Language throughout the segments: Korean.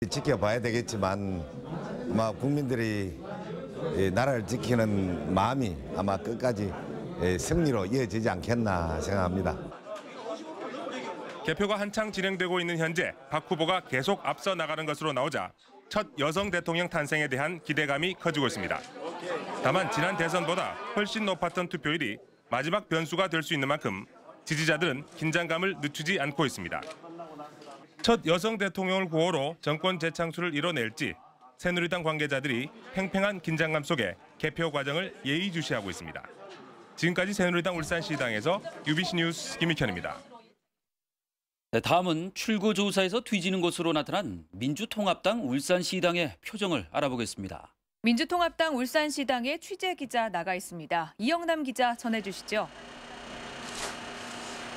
지켜봐야 되겠지만 아마 국민들이 나라를 지키는 마음이 아마 끝까지 승리로 이어지지 않겠나 생각합니다. 개표가 한창 진행되고 있는 현재 박 후보가 계속 앞서 나가는 것으로 나오자 첫 여성 대통령 탄생에 대한 기대감이 커지고 있습니다. 다만 지난 대선보다 훨씬 높았던 투표율이 마지막 변수가 될 수 있는 만큼 지지자들은 긴장감을 늦추지 않고 있습니다. 첫 여성 대통령을 구호로 정권 재창출을 이뤄낼지 새누리당 관계자들이 팽팽한 긴장감 속에 개표 과정을 예의주시하고 있습니다. 지금까지 새누리당 울산시당에서 UBC 뉴스 김익현입니다. 네, 다음은 출구조사에서 뒤지는 것으로 나타난 민주통합당 울산시당의 표정을 알아보겠습니다. 민주통합당 울산시당에 취재기자 나가 있습니다. 이영남 기자 전해주시죠.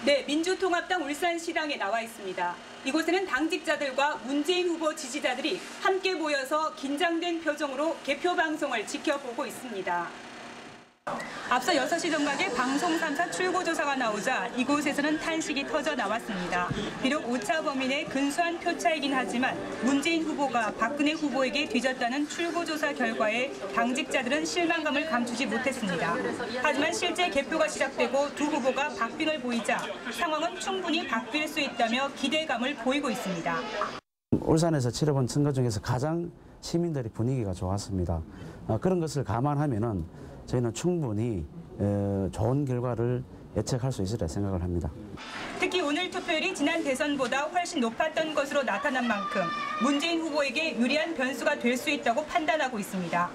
네, 민주통합당 울산시당에 나와 있습니다. 이곳에는 당직자들과 문재인 후보 지지자들이 함께 모여서 긴장된 표정으로 개표 방송을 지켜보고 있습니다. 앞서 6시 정각에 방송 3사 출구조사가 나오자 이곳에서는 탄식이 터져 나왔습니다. 비록 오차 범위 내 근소한 표차이긴 하지만 문재인 후보가 박근혜 후보에게 뒤졌다는 출구조사 결과에 당직자들은 실망감을 감추지 못했습니다. 하지만 실제 개표가 시작되고 두 후보가 박빙을 보이자 상황은 충분히 바뀔 수 있다며 기대감을 보이고 있습니다. 울산에서 치러본 선거 중에서 가장 시민들의 분위기가 좋았습니다. 그런 것을 감안하면은 저희는 충분히 좋은 결과를 예측할 수 있으리라 생각을 합니다. 특히 오늘 투표율이 지난 대선보다 훨씬 높았던 것으로 나타난 만큼 문재인 후보에게 유리한 변수가 될 수 있다고 판단하고 있습니다.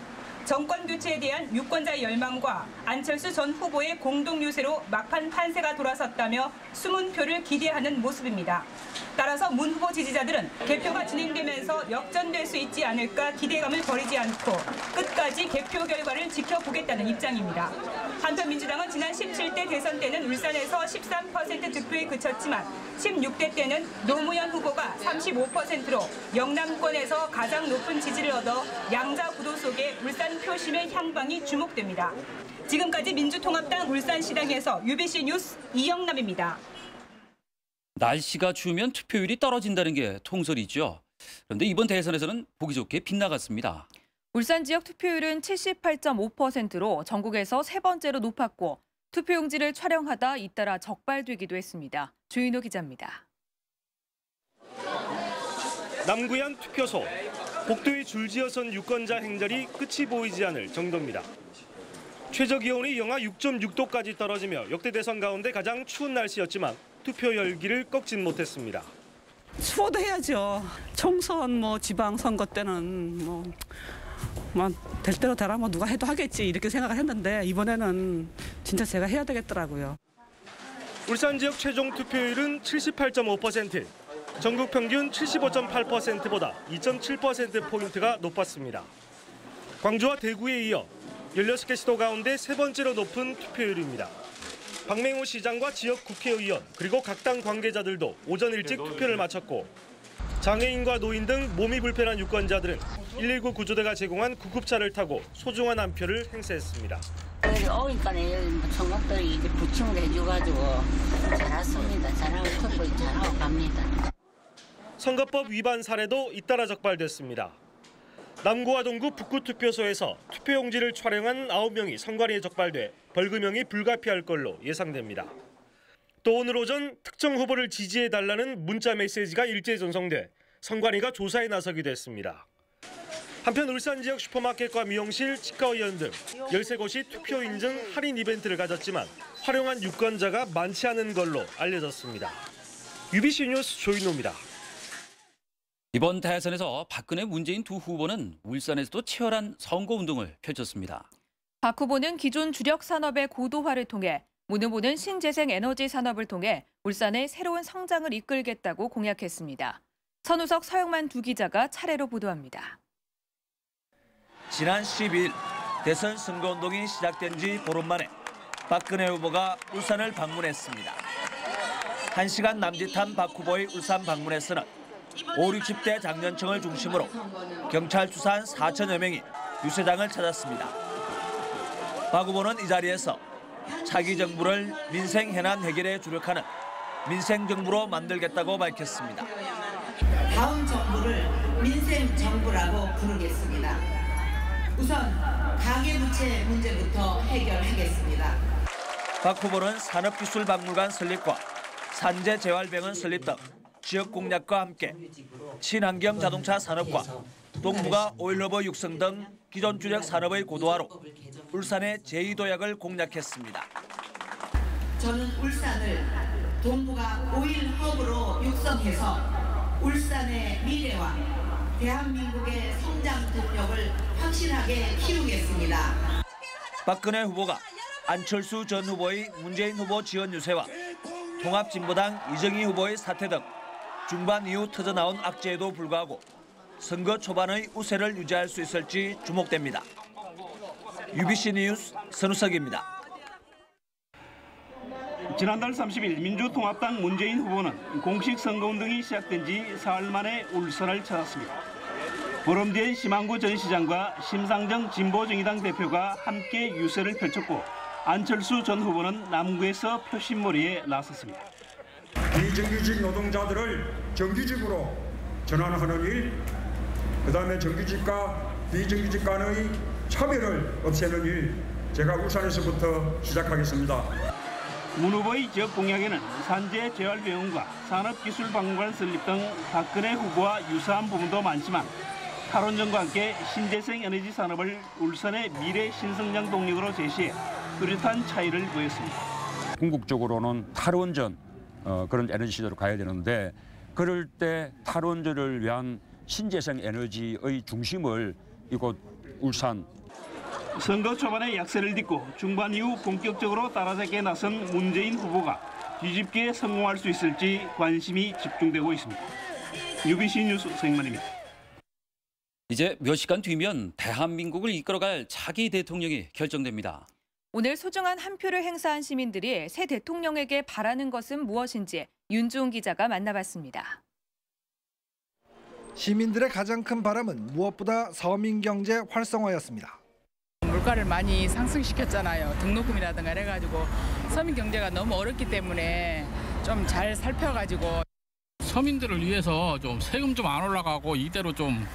정권 교체에 대한 유권자의 열망과 안철수 전 후보의 공동 유세로 막판 판세가 돌아섰다며 숨은 표를 기대하는 모습입니다. 따라서 문 후보 지지자들은 개표가 진행되면서 역전될 수 있지 않을까 기대감을 버리지 않고 끝까지 개표 결과를 지켜보겠다는 입장입니다. 한편 민주당은 지난 17대 대선 때는 울산에서 13% 득표에 그쳤지만 16대 때는 노무현 후보가 35%로 영남권에서 가장 높은 지지를 얻어 양자 구도 속에 울산 표심의 향방이 주목됩니다. 지금까지 민주통합당 울산시당에서 UBC 뉴스 이영남입니다. 날씨가 추우면 투표율이 떨어진다는 게 통설이죠. 그런데 이번 대선에서는 보기 좋게 빗나갔습니다. 울산 지역 투표율은 78.5%로 전국에서 세 번째로 높았고 투표용지를 촬영하다 잇따라 적발되기도 했습니다. 주인호 기자입니다. 남구양 투표소. 복도에 줄지어선 유권자 행렬이 끝이 보이지 않을 정도입니다. 최저기온이 영하 6.6도까지 떨어지며 역대 대선 가운데 가장 추운 날씨였지만 투표 열기를 꺾진 못했습니다. 추워도 해야죠. 총선 지방선거 때는 될 대로 되라 누가 해도 하겠지 이렇게 생각을 했는데 이번에는 진짜 제가 해야 되겠더라고요. 울산 지역 최종 투표율은 78.5%, 전국 평균 75.8%보다 2.7%포인트가 높았습니다. 광주와 대구에 이어 16개 시도 가운데 세 번째로 높은 투표율입니다. 박맹호 시장과 지역 국회의원 그리고 각 당 관계자들도 오전 일찍 투표를 마쳤고 장애인과 노인 등 몸이 불편한 유권자들은 119 구조대가 제공한 구급차를 타고 소중한 한 표를 행사했습니다. 오니까 청각들이 이제 부침을 해줘가지고 잘 왔습니다. 잘하고 투표 잘하고 갑니다. 선거법 위반 사례도 잇따라 적발됐습니다. 남구와 동구 북구 투표소에서 투표용지를 촬영한 9명이 선관위에 적발돼 벌금형이 불가피할 걸로 예상됩니다. 또 오늘 오전 특정 후보를 지지해달라는 문자 메시지가 일제 전송돼 선관위가 조사에 나서기도 했습니다. 한편 울산 지역 슈퍼마켓과 미용실, 치과의원 등 13곳이 투표 인증 할인 이벤트를 가졌지만 활용한 유권자가 많지 않은 걸로 알려졌습니다. UBC 뉴스 조인호입니다. 이번 대선에서 박근혜, 문재인 두 후보는 울산에서도 치열한 선거운동을 펼쳤습니다. 박 후보는 기존 주력 산업의 고도화를 통해, 문 후보는 신재생 에너지 산업을 통해 울산의 새로운 성장을 이끌겠다고 공약했습니다. 선우석, 서영만 두 기자가 차례로 보도합니다. 지난 10일 대선 선거운동이 시작된 지 보름 만에 박근혜 후보가 울산을 방문했습니다. 1시간 남짓한 박 후보의 울산 방문에서는 5, 60대 장년층을 중심으로 경찰 추산 4천여 명이 유세장을 찾았습니다. 박 후보는 이 자리에서 차기 정부를 민생 현안 해결에 주력하는 민생 정부로 만들겠다고 밝혔습니다. 다음 정부를 민생 후보라고 부르겠습니다. 우선 가계부채 문제부터 해결하겠습니다. 박 후보는 산업기술박물관 설립과 산재재활병원 설립 등 지역 공약과 함께 친환경 자동차 산업과 동북아 오일러버 육성 등 기존 주력 산업의 고도화로 울산의 제2도약을 공약했습니다. 저는 울산을 동북아 오일 허브로 육성해서 울산의 미래와 대한민국의 성장 동력을 확실하게 키우겠습니다. 박근혜 후보가 안철수 전 후보의 문재인 후보 지원 유세와 통합진보당 이정희 후보의 사퇴 등 중반 이후 터져나온 악재에도 불구하고 선거 초반의 우세를 유지할 수 있을지 주목됩니다. UBC 뉴스 선우석입니다. 지난달 30일 민주통합당 문재인 후보는 공식 선거운동이 시작된 지 사흘 만에 울산을 찾았습니다. 보름 뒤엔 심한구 전 시장과 심상정 진보정의당 대표가 함께 유세를 펼쳤고 안철수 전 후보는 남구에서 표심몰이에 나섰습니다. 비정규직 노동자들을 정규직으로 전환하는 일, 그다음에 정규직과 비정규직 간의 차별을 없애는 일, 제가 울산에서부터 시작하겠습니다. 문 후보의 지역 공약에는 산재재활병원과 산업기술박물관 설립 등 박근혜 후보와 유사한 부분도 많지만 탈원전과 함께 신재생 에너지 산업을 울산의 미래 신성장 동력으로 제시해 뚜렷한 차이를 보였습니다. 궁극적으로는 탈원전 그런 에너지 시대로 가야 되는데 그럴 때 탈원전을 위한 신재생 에너지의 중심을 이곳 울산. 선거 초반에 약세를 딛고 중반 이후 본격적으로 따라잡기에 나선 문재인 후보가 뒤집기에 성공할 수 있을지 관심이 집중되고 있습니다. UBC 뉴스 서영만입니다. 이제 몇 시간 뒤면 대한민국을 이끌어갈 차기 대통령이 결정됩니다. 오늘 소중한 한 표를 행사한 시민들이 새 대통령에게 바라는 것은 무엇인지 윤주은 기자가 만나봤습니다. 시민들의 가장 큰 바람은 무엇보다 서민 경제 활성화였습니다. 물가를 많이 상승시켰잖아요. 등록금이라든가 이래가지고 서민 경제가 너무 어렵기 때문에 좀 잘 살펴가지고 서민들을 위해서 좀 세금 좀 안 올라가고 이대로 좀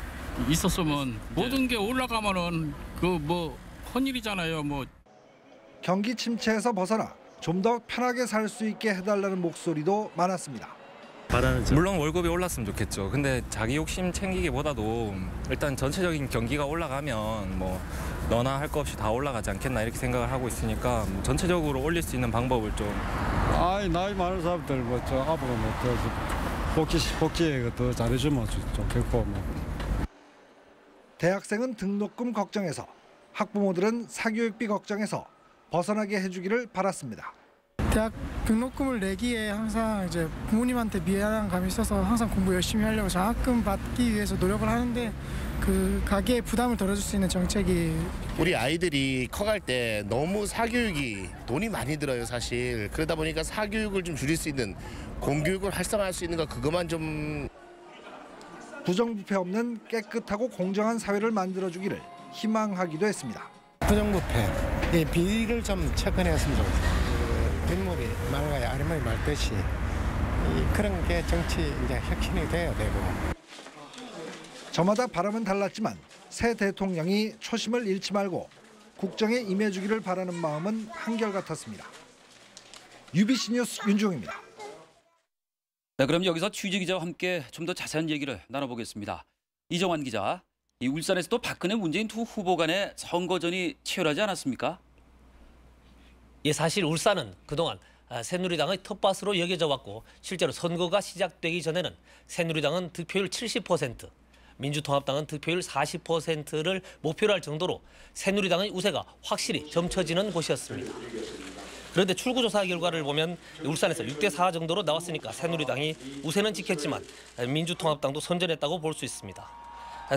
있었으면 모든 게 올라가면은 그 뭐 헌일이잖아요. 뭐 경기 침체에서 벗어나 좀 더 편하게 살 수 있게 해달라는 목소리도 많았습니다. 물론 월급이 올랐으면 좋겠죠. 근데 자기 욕심 챙기기보다도 일단 전체적인 경기가 올라가면 뭐 너나 할 거 없이 다 올라가지 않겠나 이렇게 생각을 하고 있으니까 전체적으로 올릴 수 있는 방법을 좀. 나이 많은 사람들 뭐저 앞으로 뭐 복지에 더 잘해주면 좋겠고 뭐. 대학생은 등록금 걱정에서, 학부모들은 사교육비 걱정에서 벗어나게 해주기를 바랐습니다. 대학 등록금을 내기에 항상 이제 부모님한테 미안한 감이 있어서 항상 공부 열심히 하려고 장학금 받기 위해서 노력을 하는데 그 가계의 부담을 덜어줄 수 있는 정책이. 우리 아이들이 커갈 때 너무 사교육이 돈이 많이 들어요 사실. 그러다 보니까 사교육을 좀 줄일 수 있는 공교육을 활성화할 수 있는 거 그것만 좀. 부정부패 없는 깨끗하고 공정한 사회를 만들어주기를 희망하기도 했습니다. 부정부패, 비리를 좀 체크했으면 좋겠어요. 뒷물이 맑아야 아랫물이 맑듯이 그런 게 정치 이제 혁신이 돼야 되고. 저마다 바람은 달랐지만 새 대통령이 초심을 잃지 말고 국정에 임해주기를 바라는 마음은 한결같았습니다. UBC 뉴스 윤주영입니다. 네, 그럼 여기서 취재 기자와 함께 좀 더 자세한 얘기를 나눠보겠습니다. 이정환 기자, 이 울산에서도 박근혜, 문재인 두 후보 간의 선거전이 치열하지 않았습니까? 예, 사실 울산은 그동안 새누리당의 텃밭으로 여겨져 왔고 실제로 선거가 시작되기 전에는 새누리당은 득표율 70%, 민주통합당은 득표율 40%를 목표로 할 정도로 새누리당의 우세가 확실히 점쳐지는 곳이었습니다. 그런데 출구조사 결과를 보면 울산에서 6대4 정도로 나왔으니까 새누리당이 우세는 지켰지만 민주통합당도 선전했다고 볼 수 있습니다.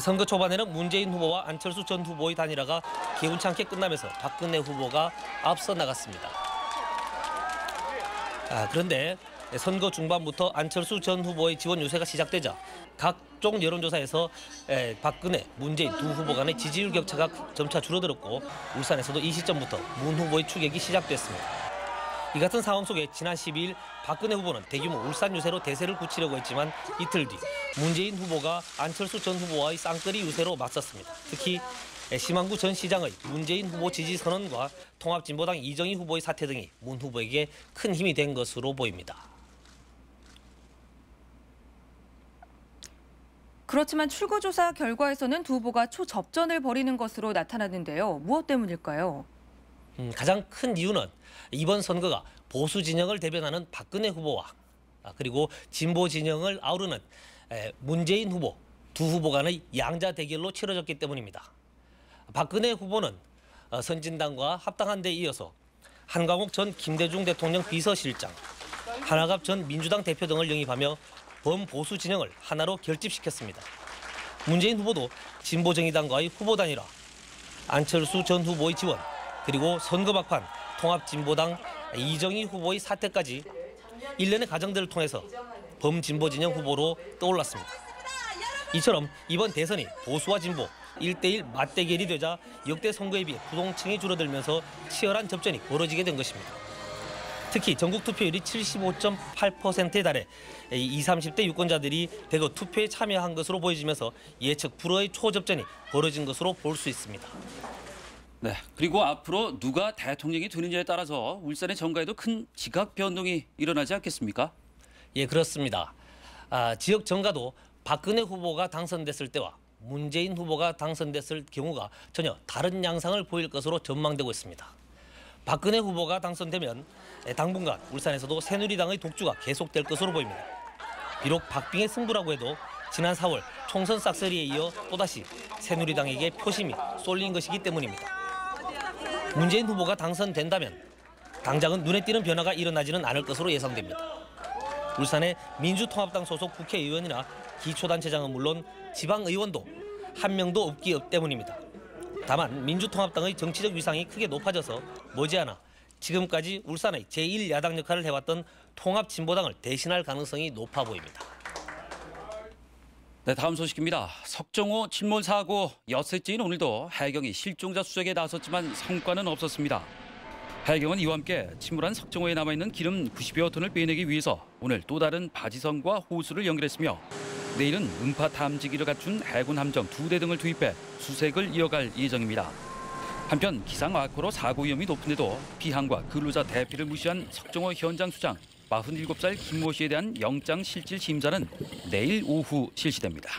선거 초반에는 문재인 후보와 안철수 전 후보의 단일화가 기운찮게 끝나면서 박근혜 후보가 앞서 나갔습니다. 그런데 선거 중반부터 안철수 전 후보의 지원 유세가 시작되자 각종 여론조사에서 박근혜, 문재인 두 후보 간의 지지율 격차가 점차 줄어들었고 울산에서도 이 시점부터 문 후보의 추격이 시작됐습니다. 이 같은 상황 속에 지난 12일 박근혜 후보는 대규모 울산 유세로 대세를 굳히려고 했지만 이틀 뒤 문재인 후보가 안철수 전 후보와의 쌍끌이 유세로 맞섰습니다. 특히 심한구 전 시장의 문재인 후보 지지 선언과 통합진보당 이정희 후보의 사퇴 등이 문 후보에게 큰 힘이 된 것으로 보입니다. 그렇지만 출구조사 결과에서는 두 후보가 초접전을 벌이는 것으로 나타났는데요. 무엇 때문일까요? 가장 큰 이유는 이번 선거가 보수 진영을 대변하는 박근혜 후보와 그리고 진보 진영을 아우르는 문재인 후보 두 후보 간의 양자 대결로 치러졌기 때문입니다. 박근혜 후보는 선진당과 합당한 데 이어서 한광욱 전 김대중 대통령 비서실장, 한아갑 전 민주당 대표 등을 영입하며 범보수 진영을 하나로 결집시켰습니다. 문재인 후보도 진보정의당과의 후보 단일화, 안철수 전 후보의 지원, 그리고 선거 막판 통합진보당 이정희 후보의 사퇴까지 일련의 과정들을 통해서 범진보 진영 후보로 떠올랐습니다. 이처럼 이번 대선이 보수와 진보 1대1 맞대결이 되자 역대 선거에 비해 부동층이 줄어들면서 치열한 접전이 벌어지게 된 것입니다. 특히 전국 투표율이 75.8%에 달해 20, 30대 유권자들이 대거 투표에 참여한 것으로 보여지면서 예측 불허의 초접전이 벌어진 것으로 볼 수 있습니다. 네, 그리고 앞으로 누가 대통령이 되느냐에 따라서 울산의 정가에도 큰 지각 변동이 일어나지 않겠습니까? 예, 그렇습니다. 지역 정가도 박근혜 후보가 당선됐을 때와 문재인 후보가 당선됐을 경우가 전혀 다른 양상을 보일 것으로 전망되고 있습니다. 박근혜 후보가 당선되면 당분간 울산에서도 새누리당의 독주가 계속될 것으로 보입니다. 비록 박빙의 승부라고 해도 지난 4월 총선 싹쓸이에 이어 또다시 새누리당에게 표심이 쏠린 것이기 때문입니다. 문재인 후보가 당선된다면 당장은 눈에 띄는 변화가 일어나지는 않을 것으로 예상됩니다. 울산의 민주통합당 소속 국회의원이나 기초단체장은 물론 지방의원도 한 명도 없기 때문입니다. 다만 민주통합당의 정치적 위상이 크게 높아져서 머지않아 지금까지 울산의 제1야당 역할을 해왔던 통합진보당을 대신할 가능성이 높아 보입니다. 네, 다음 소식입니다. 석정호 침몰 사고 엿새째인 오늘도 해경이 실종자 수색에 나섰지만 성과는 없었습니다. 해경은 이와 함께 침몰한 석정호에 남아있는 기름 90여 톤을 빼내기 위해서 오늘 또 다른 바지선과 호수를 연결했으며 내일은 음파 탐지기를 갖춘 해군 함정 2대 등을 투입해 수색을 이어갈 예정입니다. 한편 기상 악화로 사고 위험이 높은데도 피항과 근로자 대피를 무시한 석정호 현장 수장 47살 김모 씨에 대한 영장 실질 심사는 내일 오후 실시됩니다.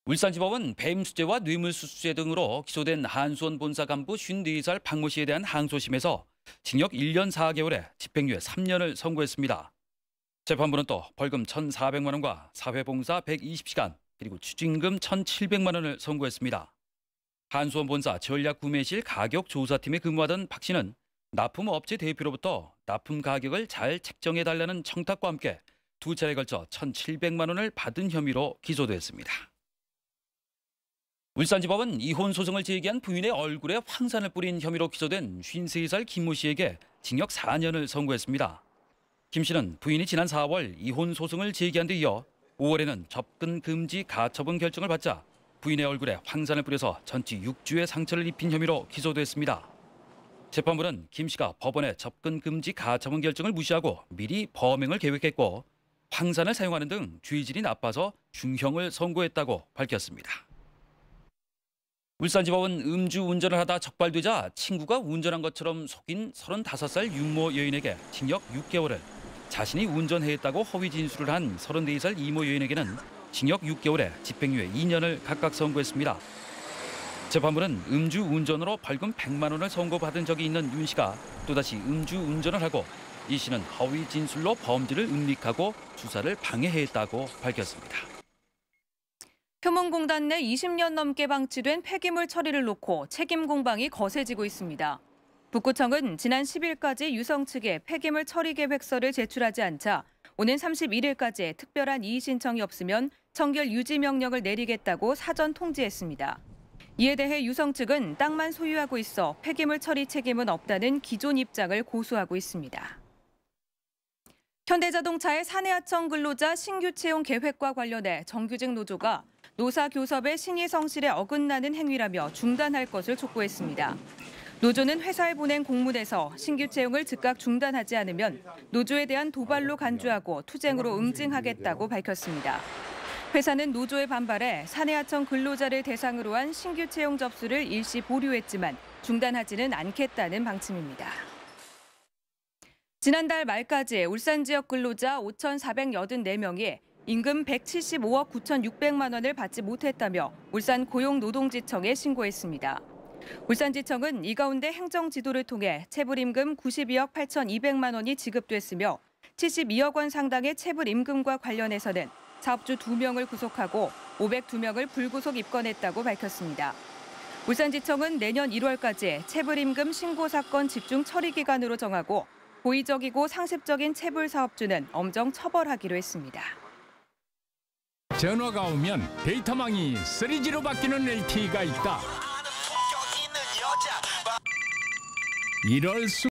울산지법은 뱀수재와 뇌물수수죄 등으로 기소된 한수원 본사 간부 54살 박모 씨에 대한 항소심에서 징역 1년 4개월에 집행유예 3년을 선고했습니다. 재판부는 또 벌금 1,400만 원과 사회봉사 120시간 그리고 추징금 1,700만 원을 선고했습니다. 한수원 본사 전략구매실 가격조사팀에 근무하던 박 씨는 납품업체 대표로부터 납품 가격을 잘 책정해달라는 청탁과 함께 두 차례에 걸쳐 1,700만 원을 받은 혐의로 기소됐습니다. 울산지법은 이혼 소송을 제기한 부인의 얼굴에 황산을 뿌린 혐의로 기소된 53살 김모 씨에게 징역 4년을 선고했습니다. 김 씨는 부인이 지난 4월 이혼 소송을 제기한 데 이어 5월에는 접근 금지 가처분 결정을 받자 부인의 얼굴에 황산을 뿌려서 전치 6주의 상처를 입힌 혐의로 기소됐습니다. 재판부는 김 씨가 법원의 접근 금지 가처분 결정을 무시하고 미리 범행을 계획했고 황산을 사용하는 등 죄질이 나빠서 중형을 선고했다고 밝혔습니다. 울산지법은 음주운전을 하다 적발되자 친구가 운전한 것처럼 속인 35살 윤모 여인에게 징역 6개월을, 자신이 운전했다고 허위 진술을 한 34살 이모 여인에게는 징역 6개월에 집행유예 2년을 각각 선고했습니다. 재판부는 음주운전으로 벌금 100만 원을 선고받은 적이 있는 윤 씨가 또다시 음주운전을 하고 이 씨는 허위 진술로 범죄를 은닉하고 수사를 방해했다고 밝혔습니다. 표문공단 내 20년 넘게 방치된 폐기물 처리를 놓고 책임 공방이 거세지고 있습니다. 북구청은 지난 10일까지 유성 측에 폐기물 처리 계획서를 제출하지 않자 오는 31일까지 특별한 이의 신청이 없으면 청결 유지 명령을 내리겠다고 사전 통지했습니다. 이에 대해 유성 측은 땅만 소유하고 있어 폐기물 처리 책임은 없다는 기존 입장을 고수하고 있습니다. 현대자동차의 사내하청 근로자 신규 채용 계획과 관련해 정규직 노조가 노사 교섭의 신의 성실에 어긋나는 행위라며 중단할 것을 촉구했습니다. 노조는 회사에 보낸 공문에서 신규 채용을 즉각 중단하지 않으면 노조에 대한 도발로 간주하고 투쟁으로 응징하겠다고 밝혔습니다. 회사는 노조의 반발에 사내하청 근로자를 대상으로 한 신규 채용 접수를 일시 보류했지만 중단하지는 않겠다는 방침입니다. 지난달 말까지 울산 지역 근로자 5,484명이 임금 175억 9,600만 원을 받지 못했다며 울산 고용노동지청에 신고했습니다. 울산지청은 이 가운데 행정지도를 통해 체불임금 92억 8,200만 원이 지급됐으며 72억 원 상당의 체불임금과 관련해서는 사업주 2명을 구속하고 502명을 불구속 입건했다고 밝혔습니다. 울산지청은 내년 1월까지 체불임금 신고 사건 집중 처리 기간으로 정하고 고의적이고 상습적인 체불 사업주는 엄정 처벌하기로 했습니다. 전화가 오면 데이터망이 3G로 바뀌는 LTE가 있다. 이럴 수